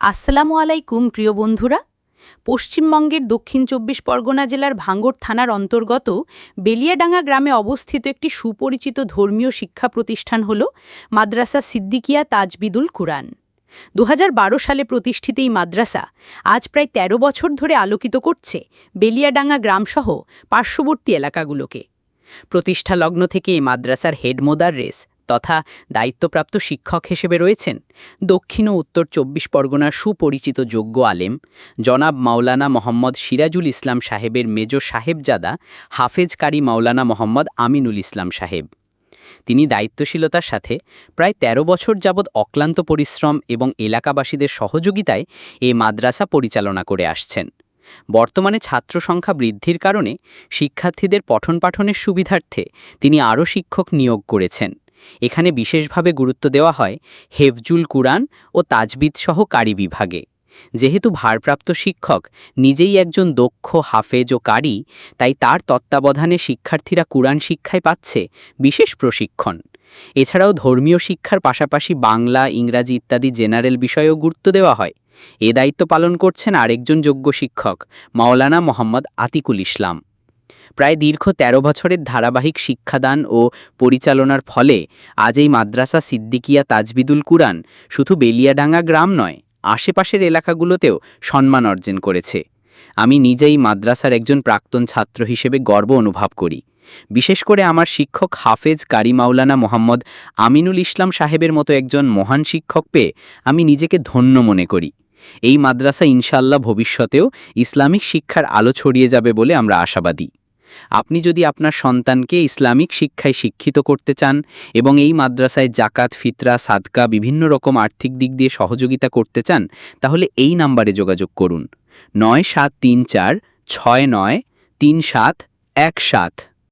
আসসালামু আলাইকুম প্রিয় বন্ধুরা। পশ্চিমবঙ্গের দক্ষিণ ২৪ পরগনা জেলার ভাঙ্গর থানার অন্তর্গত বেলিয়াডাঙ্গা গ্রামে অবস্থিত একটি সুপরিচিত ধর্মীয় শিক্ষা প্রতিষ্ঠান হল মাদ্রাসা সিদ্দিকিয়া তাজবিদুল কুরআন। ২০১২ সালে প্রতিষ্ঠিত এই মাদ্রাসা আজ প্রায় ১৩ বছর ধরে আলোকিত করছে বেলিয়াডাঙ্গা গ্রামসহ পার্শ্ববর্তী এলাকাগুলোকে। প্রতিষ্ঠা লগ্ন থেকে এই মাদ্রাসার হেড মোদাররেস তথা দায়িত্বপ্রাপ্ত শিক্ষক হিসেবে রয়েছেন দক্ষিণ ও উত্তর ২৪ পরগনার সুপরিচিত যোগ্য আলেম জনাব মাওলানা মোহাম্মদ সিরাজুল ইসলাম সাহেবের মেজ সাহেবজাদা হাফেজ কারি মাওলানা মোহাম্মদ আমিনুল ইসলাম সাহেব। তিনি দায়িত্বশীলতার সাথে প্রায় ১৩ বছর যাবৎ অক্লান্ত পরিশ্রম এবং এলাকাবাসীদের সহযোগিতায় এই মাদ্রাসা পরিচালনা করে আসছেন। বর্তমানে ছাত্র সংখ্যা বৃদ্ধির কারণে শিক্ষার্থীদের পঠন-পাঠনের সুবিধার্থে তিনি আরও শিক্ষক নিয়োগ করেছেন। এখানে বিশেষভাবে গুরুত্ব দেওয়া হয় হেফজুল কুরআন ও তাজবিদ সহ কারি বিভাগে। যেহেতু ভারপ্রাপ্ত শিক্ষক নিজেই একজন দক্ষ হাফেজ ও কারি, তাই তার তত্ত্বাবধানে শিক্ষার্থীরা কুরআন শিক্ষায় পাচ্ছে বিশেষ প্রশিক্ষণ। এছাড়াও ধর্মীয় শিক্ষার পাশাপাশি বাংলা, ইংরাজি ইত্যাদি জেনারেল বিষয়েও গুরুত্ব দেওয়া হয়। এ দায়িত্ব পালন করছেন আরেকজন যোগ্য শিক্ষক মাওলানা মোহাম্মদ আতিকুল ইসলাম। প্রায় দীর্ঘ ১৩ বছরের ধারাবাহিক শিক্ষাদান ও পরিচালনার ফলে আজ এই মাদ্রাসা সিদ্দিকিয়া তাজবিদুল কুরআন শুধু বেলিয়াডাঙ্গা গ্রাম নয়, আশেপাশের এলাকাগুলোতেও সম্মান অর্জন করেছে। আমি নিজেই মাদ্রাসার একজন প্রাক্তন ছাত্র হিসেবে গর্ব অনুভব করি। বিশেষ করে আমার শিক্ষক হাফেজ কারি মাওলানা মোহাম্মদ আমিনুল ইসলাম সাহেবের মতো একজন মহান শিক্ষক পেয়ে আমি নিজেকে ধন্য মনে করি। এই মাদ্রাসা ইনশাআল্লাহ ভবিষ্যতেও ইসলামিক শিক্ষার আলো ছড়িয়ে যাবে বলে আমরা আশাবাদী। আপনি যদি আপনার সন্তানকে ইসলামিক শিক্ষায় শিক্ষিত করতে চান এবং এই মাদ্রাসায় জাকাত, ফিতরা, সাদকা বিভিন্ন রকম আর্থিক দিক দিয়ে সহযোগিতা করতে চান, তাহলে এই নাম্বারে যোগাযোগ করুন ৯৭৩৪ ৬৯ ৩৭১৭।